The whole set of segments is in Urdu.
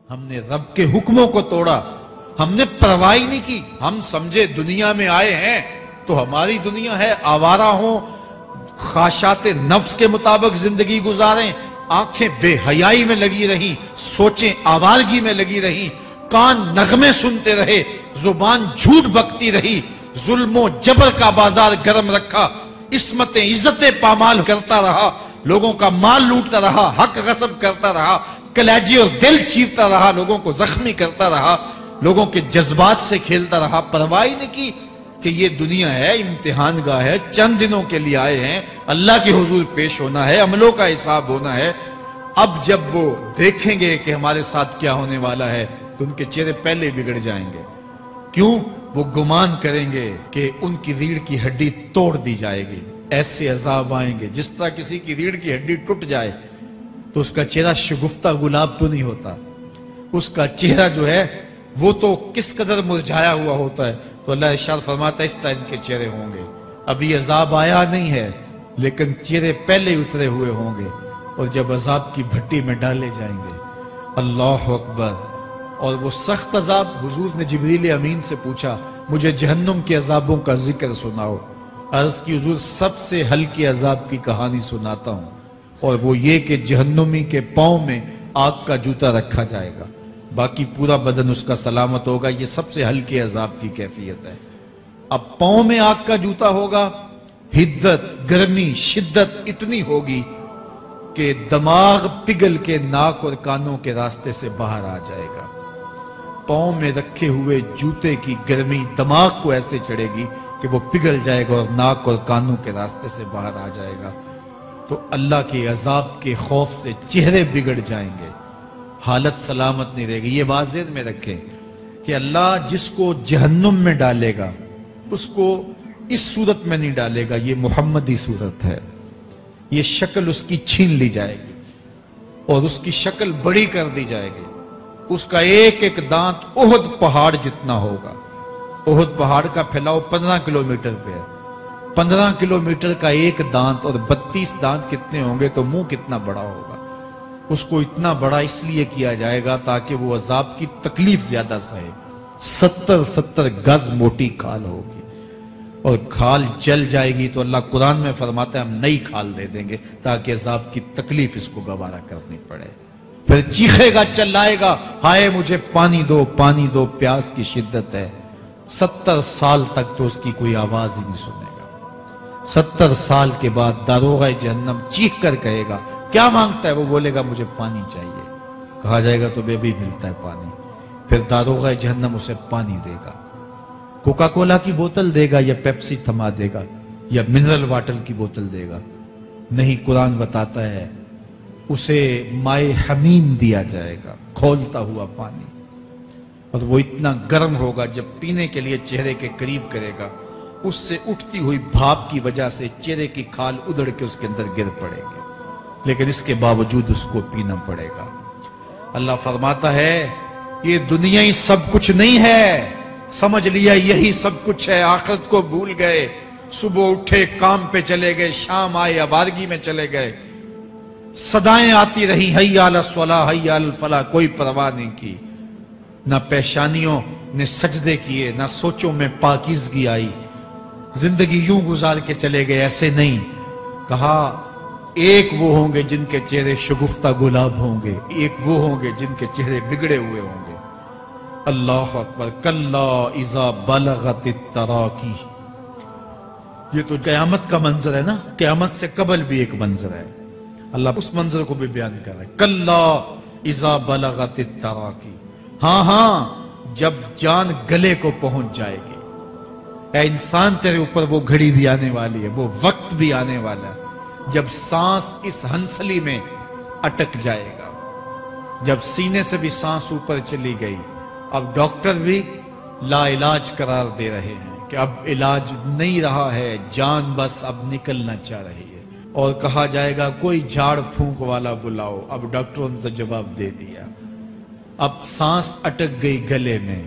ہم نے رب کے حکموں کو توڑا، ہم نے پرواہ ہی نہیں کی۔ ہم سمجھے دنیا میں آئے ہیں تو ہماری دنیا ہے، آوارہ ہوں، خواہشات نفس کے مطابق زندگی گزاریں، آنکھیں بے حیائی میں لگی رہیں، سوچیں آوارگی میں لگی رہیں، کان نغمے سنتے رہے، زبان جھوٹ بکتی رہی، ظلم و جبر کا بازار گرم رکھا، عصمتیں عزتیں پامال کرتا رہا، لوگوں کا مال لوٹتا رہا، حق غصب کرتا رہا، کلیجے اور دل چیرتا رہا، لوگوں کو زخمی کرتا رہا، لوگوں کے جذبات سے کھیلتا رہا، پرواہ نہیں کی کہ یہ دنیا ہے، امتحان گاہ ہے، چند دنوں کے لیے آئے ہیں، اللہ کے حضور پیش ہونا ہے، عملوں کا حساب ہونا ہے۔ اب جب وہ دیکھیں گے کہ ہمارے ساتھ کیا ہونے والا ہے تو ان کے چہرے پہلے بگڑ جائیں گے۔ کیوں؟ وہ گمان کریں گے کہ ان کی ریڑھ کی ہڈی توڑ دی جائے گی، ایسے عذاب آئیں گے جس طرح کسی کی ریڑھ کی ہڈی ٹوٹ جائے تو اس کا چہرہ شگفتہ گلاب تو نہیں ہوتا، اس کا چہرہ جو ہے وہ تو کس قدر مرجھایا ہوا ہوتا ہے۔ تو اللہ ارشاد فرماتا ہے اس طرح ان کے چہرے ہوں گے۔ ابھی عذاب آیا نہیں ہے لیکن چہرے پہلے اترے ہوئے ہوں گے، اور جب عذاب کی بھٹی میں ڈالے جائیں گے، اللہ اکبر، اور وہ سخت عذاب، حضور نے جبریل امین سے پوچھا مجھے جہنم کے عذابوں کا ذکر سناؤ۔ عرض کی حضور سب سے ہلکے عذاب کی کہانی سناتا ہوں، اور وہ یہ کہ جہنمی کے پاؤں میں آگ کا جوتا رکھا جائے گا، باقی پورا بدن اس کا سلامت ہوگا۔ یہ سب سے ہلکے عذاب کی کیفیت ہے۔ اب پاؤں میں آگ کا جوتا ہوگا، حدت، گرمی، شدت اتنی ہوگی کہ دماغ پگھل کے ناک اور کانوں کے راستے سے باہر آ جائے گا۔ پاؤں میں رکھے ہوئے جوتے کی گرمی دماغ کو ایسے چڑھے گی کہ وہ پگھل جائے گا اور ناک اور کانوں کے راستے سے باہر آ جائے گا۔ تو اللہ کے عذاب کے خوف سے چہرے بگڑ جائیں گے، حالت سلامت نہیں رہے گی۔ یہ بات ذہن میں رکھیں کہ اللہ جس کو جہنم میں ڈالے گا اس کو اس صورت میں نہیں ڈالے گا، یہ محمدی صورت ہے، یہ شکل اس کی چھین لی جائے گی اور اس کی شکل بڑی کر دی جائے گی۔ اس کا ایک ایک دانت احد پہاڑ جتنا ہوگا۔ احد پہاڑ کا پھیلاؤ 15 کلومیٹر پہ ہے، 15 کلومیٹر کا ایک دانت، اور 32 دانت کتنے ہوں گے تو منہ کتنا بڑا ہوگا۔ اس کو اتنا بڑا اس لیے کیا جائے گا تاکہ وہ عذاب کی تکلیف زیادہ سہے۔ 70 گز موٹی کھال ہوگی، اور کھال جل جائے گی تو اللہ قرآن میں فرماتا ہے ہم نئی کھال دے دیں گے تاکہ عذاب کی تکلیف اس کو گوارا کرنی پڑے۔ پھر چیخے گا، چلائے گا، ہائے مجھے پانی دو، پانی دو، پیاس کی شدت ہے۔ 70 سال تک تو اس کی کوئی آواز ہی نہیں سنے گا۔ 70 سال کے بعد داروغہ جہنم چیخ کر کہے گا کیا مانگتا ہے؟ وہ بولے گا مجھے پانی چاہیے۔ کہا جائے گا تو بے بھی ملتا ہے پانی۔ پھر داروغہ جہنم اسے پانی دے گا، کوکا کولا کی بوتل دے گا یا پیپسی تھما دے گا یا منرل واٹر کی بوتل دے گا؟ نہیں، قرآن بتاتا ہے اسے مائے حمیم دیا جائے گا، کھولتا ہوا پانی، اور وہ اتنا گرم ہوگا جب پینے کے لیے چہرے کے قریب کرے گا اس سے اٹھتی ہوئی بھاپ کی وجہ سے چہرے کی کھال ادھڑ کے اس کے اندر گر پڑے گی، لیکن اس کے باوجود اس کو پینا پڑے گا۔ اللہ فرماتا ہے یہ دنیا ہی سب کچھ نہیں ہے، سمجھ لیا یہی سب کچھ ہے، آخرت کو بھول گئے، صبح اٹھے کام پہ چلے گئے، شام آئے آوارگی میں چلے گئے، صدائیں آتی رہی حی علی الصلاح حی علی الفلاح، کوئی پرواہ نہیں کی، نہ پیشانیوں نے سجدے کیے، نہ سوچوں میں پاکیزگی آئی، زندگی یوں گزار کے چلے گئے۔ ایسے نہیں، کہا ایک وہ ہوں گے جن کے چہرے شگفتہ گلاب ہوں گے، ایک وہ ہوں گے جن کے چہرے بگڑے ہوئے ہوں گے۔ اللہ اکبر، کلا اذا بلغت التراقی، یہ تو قیامت کا منظر ہے نا، قیامت سے قبل بھی ایک منظر ہے، اللہ اس منظر کو بھی بیان کر رہا ہے، کلا اذا بلغت التراقی، ہاں جب جان گلے کو پہنچ جائے گی، اے انسان تیرے اوپر وہ گھڑی بھی آنے والی ہے، وہ وقت بھی آنے والا ہے جب سانس اس ہنسلی میں اٹک جائے گا، جب سینے سے بھی سانس اوپر چلی گئی، اب ڈاکٹر بھی لا علاج قرار دے رہے ہیں کہ اب علاج نہیں رہا ہے، جان بس اب نکلنا چاہ رہی ہے، اور کہا جائے گا کوئی جھاڑ پھونک والا بلاؤ، اب ڈاکٹروں نے تو جواب دے دیا، اب سانس اٹک گئی گلے میں،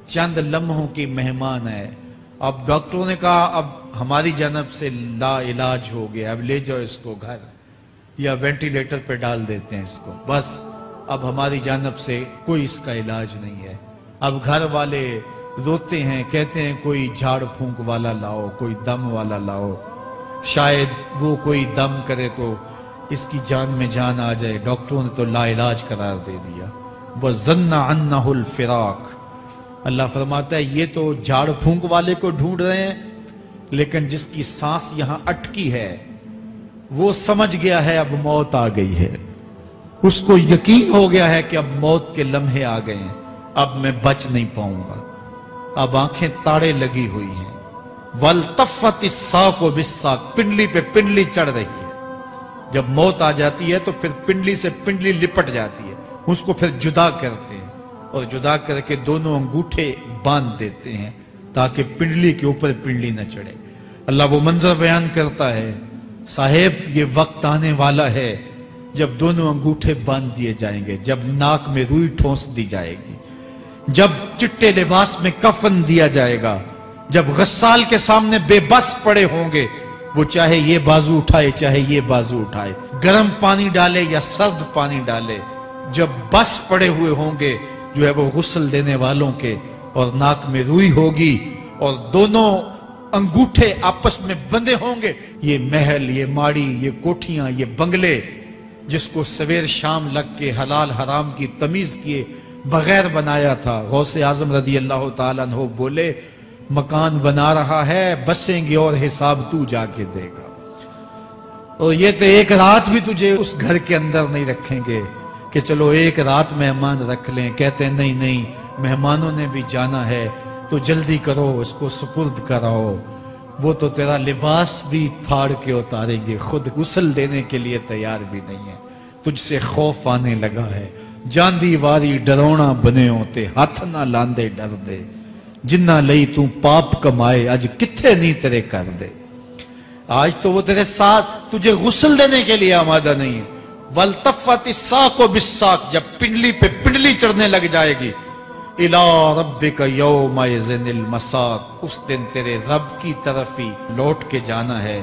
چند لمحوں کی مہمان ہے، اب ڈاکٹروں نے کہا اب ہماری جانب سے لا علاج ہو گیا، اب لے جاؤ اس کو گھر یا وینٹیلیٹر پہ ڈال دیتے ہیں اس کو، بس اب ہماری جانب سے کوئی اس کا علاج نہیں ہے۔ اب گھر والے روتے ہیں، کہتے ہیں کوئی جھاڑ پھونک والا لاؤ، کوئی دم والا لاؤ، شاید وہ کوئی دم کرے تو اس کی جان میں جان آ جائے۔ ڈاکٹروں نے تو لا علاج قرار دے دیا۔ وَظَنَّ عَنَّهُ الْفِرَاقِ، اللہ فرماتا ہے یہ تو جھاڑ پھونک والے کو ڈھونڈ رہے ہیں، لیکن جس کی سانس یہاں اٹکی ہے وہ سمجھ گیا ہے اب موت آ گئی ہے، اس کو یقین ہو گیا ہے کہ اب موت کے لمحے آ گئے ہیں، اب میں بچ نہیں پاؤں گا۔ اب آنکھیں تاڑے لگی ہوئی ہیں۔ وَالْتَفَّتِ السَّاقُ بِالسَّاقِ، پنڈلی پہ پنڈلی چڑھ رہی ہے۔ جب موت آ جاتی ہے تو پھر پنڈلی سے پنڈلی لپٹ جاتی ہے، اس کو پھر جدا کرتے ہیں اور جدا کر کے دونوں انگوٹھے باندھ دیتے ہیں تاکہ پنڈلی کے اوپر پنڈلی نہ چڑھے۔ اللہ وہ منظر بیان کرتا ہے، صاحب یہ وقت آنے والا ہے جب دونوں انگوٹھے باندھ دیے جائیں گے، جب ناک میں روئی ٹھونس دی جائے گی، جب چٹے لباس میں کفن دیا جائے گا، جب غسال کے سامنے بے بس پڑے ہوں گے، وہ چاہے یہ بازو اٹھائے چاہے یہ بازو اٹھائے، گرم پانی ڈالے یا سرد پانی ڈالے، جب بس پڑے ہوئے ہوں گے جو ہے وہ غسل دینے والوں کے، اور ناک میں روئی ہوگی اور دونوں انگوٹھے آپس میں بندے ہوں گے۔ یہ محل، یہ ماڑی، یہ کوٹھیاں، یہ بنگلے جس کو سویر شام لگ کے حلال حرام کی تمیز کیے بغیر بنایا تھا، غوث اعظم رضی اللہ تعالیٰ عنہ بولے مکان بنا رہا ہے، بسیں گے اور حساب تو جا کے دے گا، اور یہ تو ایک رات بھی تجھے اس گھر کے اندر نہیں رکھیں گے کہ چلو ایک رات مہمان رکھ لیں۔ کہتے ہیں نہیں نہیں، مہمانوں نے بھی جانا ہے تو جلدی کرو، اس کو سپرد کراؤ، وہ تو تیرا لباس بھی پھاڑ کے اتاریں گے، خود غسل دینے کے لیے تیار بھی نہیں ہے، تجھ سے خوف آنے لگا ہے۔ جاندی واری ڈرونا بنے ہوتے، ہاتھ نہ لاندے ڈر دے، جنہ لئی تو پاپ کمائے اج کتھے نہیں تیرے کر دے۔ آج تو وہ تیرے ساتھ تجھے غسل دینے کے لیے آمادہ نہیں ہے۔ وَالْتَفَّتِ السَّاقُ بِالسَّاقِ، جب پنڈلی پہ پنڈلی چڑھنے لگ جائے گی، إِلَىٰ رَبِّكَ يَوْمَئِذٍ الْمَسَاقُ، اس دن تیرے رب کی طرف ہی لوٹ کے جانا ہے۔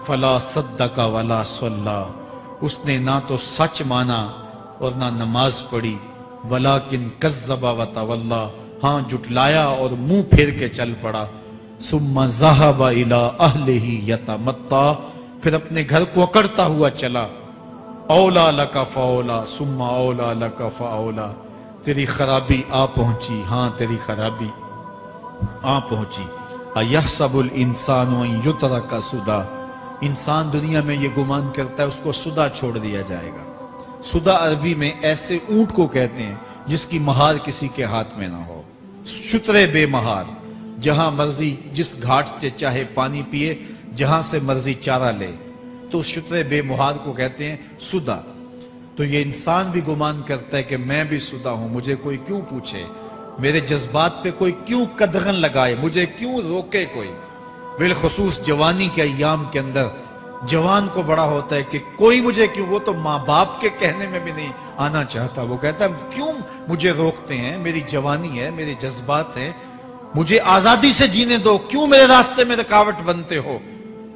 فَلَا صَدَّقَ وَلَا صَلَّىٰ، اس نے نہ تو سچ مانا اور نہ نماز پڑھی، وَلَٰكِنْ كَذَّبَ وَتَوَلَّىٰ، ہاں جھٹلایا اور منہ پھیر کے چل پڑا۔ ثُمَّ ذَهَبَ إِلَىٰ أَهْلِهِ يَتَمَطَّىٰ، پھر اپنے گھر کو اکڑتا ہوا چلا۔ اولا لک فاولا ثم اولا لک فاولا، تیری خرابی آ پہنچی، ہاں تیری خرابی آ پہنچی۔ ایحسب الانسان ان یترک سدی، انسان دنیا میں یہ گمان کرتا ہے اس کو سدا چھوڑ دیا جائے گا۔ سدا عربی میں ایسے اونٹ کو کہتے ہیں جس کی مہار کسی کے ہاتھ میں نہ ہو، شترے بے مہار، جہاں مرضی جس گھاٹ سے چاہے پانی پیے، جہاں سے مرضی چارہ لے، تو شترے بے مہار کو کہتے ہیں سدا۔ تو یہ انسان بھی گمان کرتا ہے کہ میں بھی سدا ہوں، مجھے کوئی کیوں پوچھے، میرے جذبات پہ کوئی کیوں قدغن لگائے، مجھے کیوں روکے کوئی۔ بالخصوص جوانی کے ایام کے اندر جوان کو بڑا ہوتا ہے کہ کوئی مجھے کیوں، وہ تو ماں باپ کے کہنے میں بھی نہیں آنا چاہتا، وہ کہتا ہے کیوں مجھے روکتے ہیں، میری جوانی ہے، میرے جذبات ہیں، مجھے آزادی سے جینے دو، کیوں میرے راستے میں رکاوٹ بنتے ہو،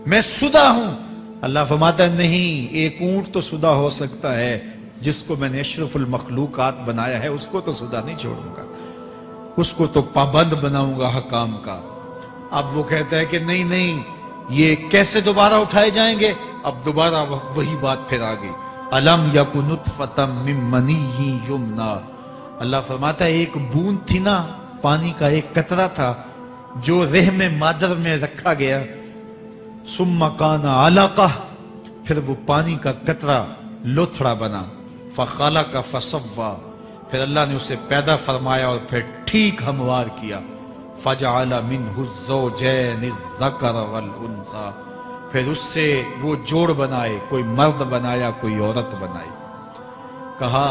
میں سدا ہوں۔ اللہ فرماتا ہے نہیں، ایک اونٹ تو سدا ہو سکتا ہے، جس کو میں نے اشرف المخلوقات بنایا ہے اس کو تو سدا نہیں چھوڑوں گا، اس کو تو پابند بناؤں گا حکام کا۔ اب وہ کہتا ہے کہ نہیں نہیں، یہ کیسے دوبارہ اٹھائے جائیں گے؟ اب دوبارہ وہی بات پھر آ گئی، الم یک نطفۃ من منی یمنی، اللہ فرماتا ہے ایک بوند تھی نا، پانی کا ایک قطرہ تھا جو رحم مادر میں رکھا گیا، ثم کان علقہ، پھر وہ پانی کا قطرہ لوتھڑا بنا، فخلق فسوی، پھر اللہ نے اسے پیدا فرمایا اور پھر ٹھیک ہموار کیا، فجعل منہ الزوجین الذکر والانثی، پھر اس سے وہ جوڑ بنائے، کوئی مرد بنایا کوئی عورت بنائی۔ کہا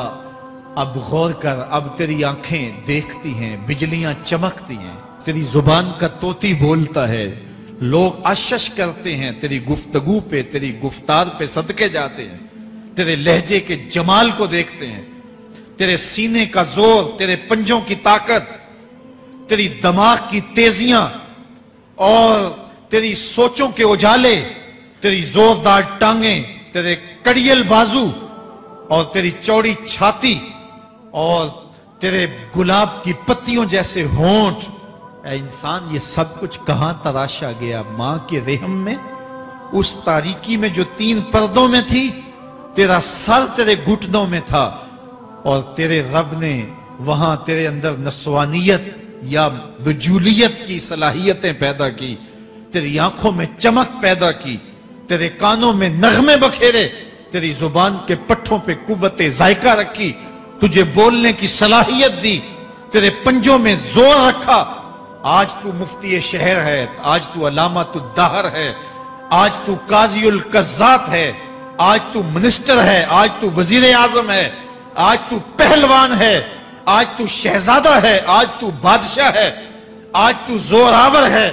اب غور کر، اب تیری آنکھیں دیکھتی ہیں، بجلیاں چمکتی ہیں، تیری زبان کا طوطی بولتا ہے، لوگ اشش کرتے ہیں تیری گفتگو پہ، تیری گفتار پہ صدقے جاتے ہیں، تیرے لہجے کے جمال کو دیکھتے ہیں، تیرے سینے کا زور، تیرے پنجوں کی طاقت، تیری دماغ کی تیزیاں اور تیری سوچوں کے اجالے، تیری زوردار ٹانگیں، تیرے کڑیل بازو اور تیری چوڑی چھاتی اور تیرے گلاب کی پتیوں جیسے ہونٹ، اے انسان یہ سب کچھ کہاں تراشا گیا؟ ماں کے رحم میں، اس تاریکی میں جو 3 پردوں میں تھی، تیرا سر تیرے گھٹنوں میں تھا، اور تیرے رب نے وہاں تیرے اندر نسوانیت یا رجولیت کی صلاحیتیں پیدا کی، تیری آنکھوں میں چمک پیدا کی، تیرے کانوں میں نغمے بکھیرے، تیری زبان کے پٹھوں پہ قوت ذائقہ رکھی، تجھے بولنے کی صلاحیت دی، تیرے پنجوں میں زور رکھا۔ آج تو مفتی شہر ہے، آج تو علامۃ الدہر ہے، آج تو قاضی القضات ہے، آج تو منسٹر ہے، آج تو وزیر اعظم ہے، آج تو پہلوان ہے، آج تو شہزادہ ہے، آج تو بادشاہ ہے، آج تو زوراور ہے،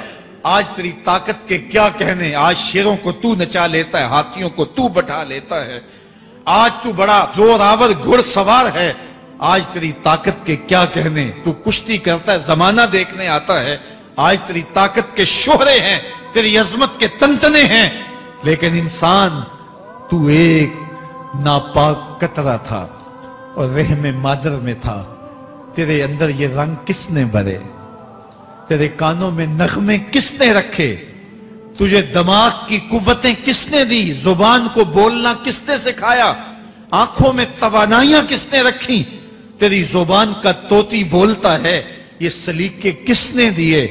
آج تیری طاقت کے کیا کہنے؟ آج شیروں کو تو نچا لیتا ہے، ہاتھیوں کو تو بٹھا لیتا ہے، آج تو بڑا زوراور گھڑ سوار ہے، آج تیری طاقت کے کیا کہنے؟ تو کشتی کرتا ہے، زمانہ دیکھنے آتا ہے، آج تیری طاقت کے شہرے ہیں، تیری عظمت کے تنتنے ہیں، لیکن انسان تو ایک ناپاک قطرہ تھا اور رحم مادر میں تھا۔ تیرے اندر یہ رنگ کس نے بھرے؟ تیرے کانوں میں نغمے کس نے رکھے؟ تجھے دماغ کی قوتیں کس نے دی؟ زبان کو بولنا کس نے سکھایا؟ آنکھوں میں توانائیاں کس نے رکھی؟ تیری زبان کا طوطی بولتا ہے، یہ سلیقے کس نے دیے؟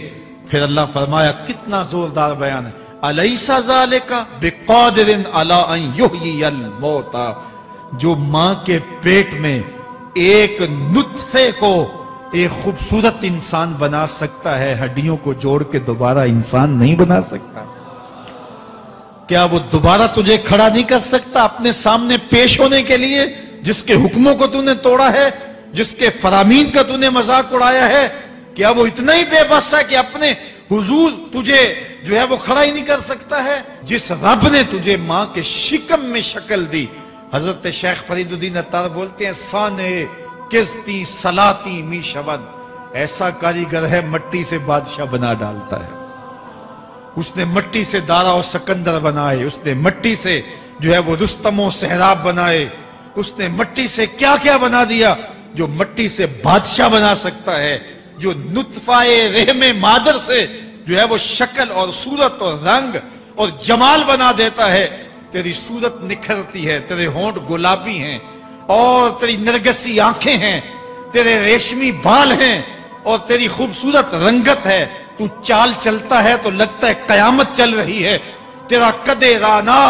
پھر اللہ فرمایا، کتنا زوردار بیان ہے، الیس ذالک بقادر علی ان یحیی الموتى، جو ماں کے پیٹ میں ایک نطفے کو ایک خوبصورت انسان بنا سکتا ہے، ہڈیوں کو جوڑ کے دوبارہ انسان نہیں بنا سکتا؟ کیا وہ دوبارہ تجھے کھڑا نہیں کر سکتا اپنے سامنے پیش ہونے کے لیے، جس کے حکموں کو تو نے توڑا ہے، جس کے فرامین کا تو نے مذاق اڑایا ہے؟ کیا وہ اتنا ہی بے بس ہے کہ اپنے حضور تجھے جو ہے وہ کھڑا ہی نہیں کر سکتا ہے؟ جس رب نے تجھے ماں کے شکم میں شکل دی، حضرت شیخ فرید الدین عطار بولتے ہیں، سانے کستی سلاتی می شود، ایسا کاریگر ہے مٹی سے بادشاہ بنا ڈالتا ہے۔ اس نے مٹی سے دارا و سکندر بنائے، اس نے مٹی سے جو ہے وہ رستم و سہراب بنائے، اس نے مٹی سے کیا کیا بنا دیا جو مٹی سے بادشاہ بنا سکتا ہے، جو نطفہ رحم مادر سے جو ہے وہ شکل اور صورت اور رنگ اور جمال بنا دیتا ہے۔ تیری صورت نکھرتی ہے، تیرے ہونٹ گلابی ہیں اور تیری نرگسی آنکھیں ہیں، تیرے ریشمی بال ہیں اور تیری خوبصورت رنگت ہے، تو چال چلتا ہے تو لگتا ہے قیامت چل رہی ہے، تیرا قد رانا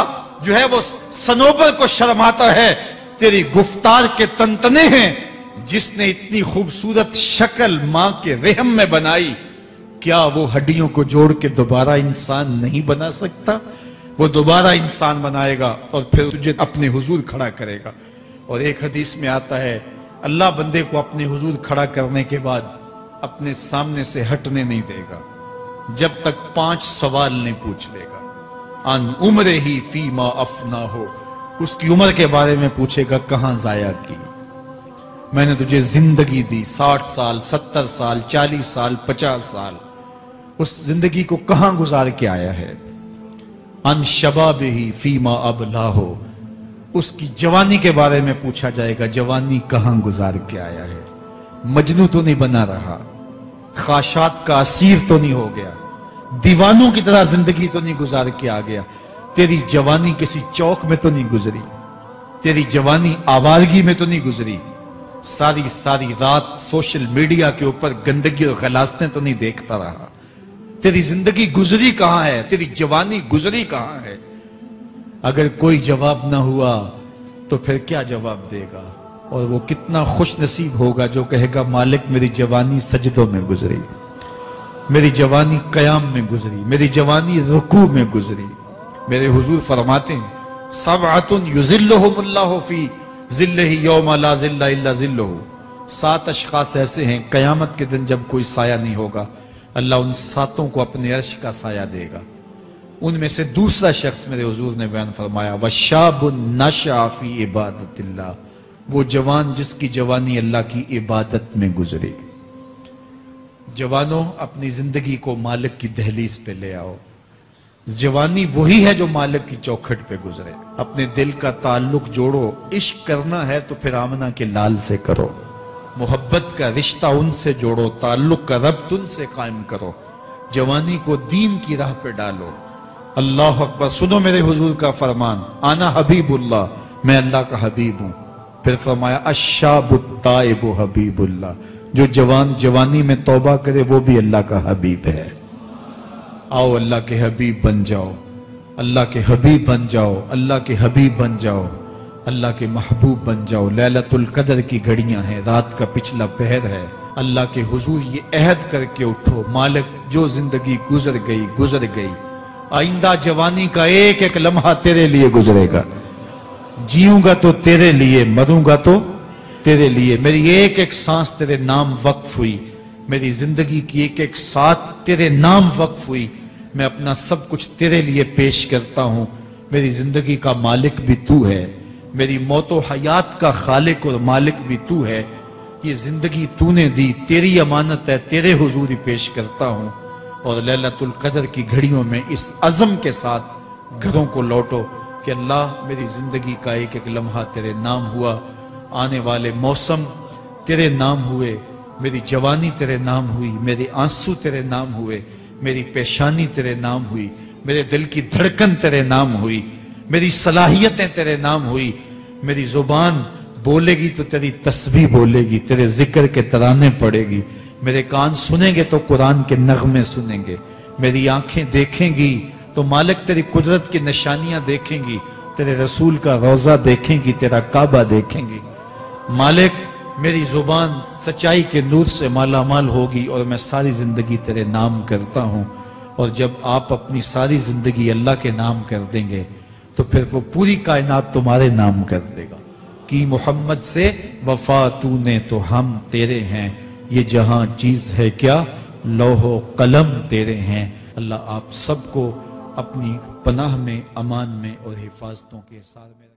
جو ہے وہ صنوبر کو شرماتا ہے، تیری گفتار کے تنتنے ہیں۔ جس نے اتنی خوبصورت شکل ماں کے رحم میں بنائی، کیا وہ ہڈیوں کو جوڑ کے دوبارہ انسان نہیں بنا سکتا؟ وہ دوبارہ انسان بنائے گا اور پھر تجھے اپنے حضور کھڑا کرے گا۔ اور ایک حدیث میں آتا ہے، اللہ بندے کو اپنے حضور کھڑا کرنے کے بعد اپنے سامنے سے ہٹنے نہیں دے گا جب تک 5 سوال نہیں پوچھ لے گا۔ ان عمرہ ہی فیما افنا ہو، اس کی عمر کے بارے میں پوچھے گا، کہاں ضائع کی؟ میں نے تجھے زندگی دی، 60 سال 70 سال 40 سال 50 سال، اس زندگی کو کہاں گزار کے آیا ہے؟ ان شباب ہی فیما ابلا ہو، اس کی جوانی کے بارے میں پوچھا جائے گا، جوانی کہاں گزار کے آیا ہے؟ مجنوں تو نہیں بنا رہا، خواہشات کا اسیر تو نہیں ہو گیا، دیوانوں کی طرح زندگی تو نہیں گزار کے آ گیا؟ تیری جوانی کسی چوک میں تو نہیں گزری، تیری جوانی آوارگی میں تو نہیں گزری، ساری رات سوشل میڈیا کے اوپر گندگی اور غلاظتیں تو نہیں دیکھتا رہا؟ تیری زندگی گزری کہاں ہے؟ تیری جوانی گزری کہاں ہے؟ اگر کوئی جواب نہ ہوا تو پھر کیا جواب دے گا؟ اور وہ کتنا خوش نصیب ہوگا جو کہے گا، مالک میری جوانی سجدوں میں گزری، میری جوانی قیام میں گزری، میری جوانی رکوع میں گزری۔ میرے حضور فرماتے ہیں، سبعۃ یظلھم اللہ فی ظلہ یوم لا ظل الا ظلہ، 7 اشخاص ایسے ہیں قیامت کے دن جب کوئی سایہ نہیں ہوگا، اللہ ان 7 کو اپنے عرش کا سایہ دے گا۔ ان میں سے دوسرا شخص میرے حضور نے بیان فرمایا، وَشَابٌ نَشَأَ فِي عِبَادَةِ اللَّهِ، وہ جوان جس کی جوانی اللہ کی عبادت میں گزرے۔ جوانوں، اپنی زندگی کو مالک کی دہلیز پہ لے آؤ۔ جوانی وہی ہے جو مالک کی چوکھٹ پہ گزرے۔ اپنے دل کا تعلق جوڑو، عشق کرنا ہے تو پھر آمنہ کے لال سے کرو، محبت کا رشتہ ان سے جوڑو، تعلق کا ربط ان سے قائم کرو، جوانی کو دین کی راہ پہ ڈالو۔ اللہ اکبر۔ سنو میرے حضور کا فرمان، انا حبیب اللہ، میں اللہ کا حبیب ہوں۔ پھر فرمایا الشاب التائب حبیب اللہ، جو جوان جوانی میں توبہ کرے وہ بھی اللہ کا حبیب ہے۔ آؤ اللہ کے حبیب بن جاؤ، اللہ کے حبیب بن جاؤ، اللہ کے حبیب بن جاؤ، اللہ کے محبوب بن جاؤ۔ لیلۃ القدر کی گھڑیاں ہیں، رات کا پچھلا پہر ہے، اللہ کے حضور یہ عہد کر کے اٹھو، مالک جو زندگی گزر گئی، آئندہ جوانی کا ایک ایک لمحہ تیرے لیے گزرے گا، جیوں گا تو تیرے لیے، مروں گا تو تیرے لیے۔ میری ایک ایک سانس تیرے نام وقف ہوئی، میری زندگی کی ایک ایک ساتھ تیرے نام وقف ہوئی، میں اپنا سب کچھ تیرے لیے پیش کرتا ہوں۔ میری زندگی کا مالک بھی تو ہے، میری موت و حیات کا خالق اور مالک بھی تو ہے، یہ زندگی تو نے دی، تیری امانت ہے، تیرے حضور ہی پیش کرتا ہوں۔ اور لیلۃ القدر کی گھڑیوں میں اس عزم کے ساتھ گھروں کو لوٹو کہ اللہ میری زندگی کا ایک ایک لمحہ تیرے نام ہوا، آنے والے موسم تیرے نام ہوئے، میری جوانی تیرے نام ہوئی، میرے آنسو تیرے نام ہوئے، میری پیشانی تیرے نام ہوئی، میرے دل کی دھڑکن تیرے نام ہوئی، میری صلاحیتیں تیرے نام ہوئی، میری زبان بولے گی تو تیری تسبیح بولے گی، تیرے ذکر کے ترانے پڑے گی، میرے کان سنیں گے تو قرآن کے نغمے سنیں گے، میری آنکھیں دیکھیں گی تو مالک تیری قدرت کی نشانیاں دیکھیں گی، تیرے رسول کا روضہ دیکھیں گی، تیرا کعبہ دیکھیں گی۔ مالک میری زبان سچائی کے نور سے مالا مال ہوگی اور میں ساری زندگی تیرے نام کرتا ہوں۔ اور جب آپ اپنی ساری زندگی اللہ کے نام کر دیں گے تو پھر وہ پوری کائنات تمہارے نام کر دے گا۔ کی محمد سے وفا تو نے تو ہم تیرے ہیں، یہ جہاں چیز ہے کیا لوح و قلم تیرے ہیں۔ اللہ آپ سب کو اپنی پناہ میں، امان میں اور حفاظتوں کے ساتھ میں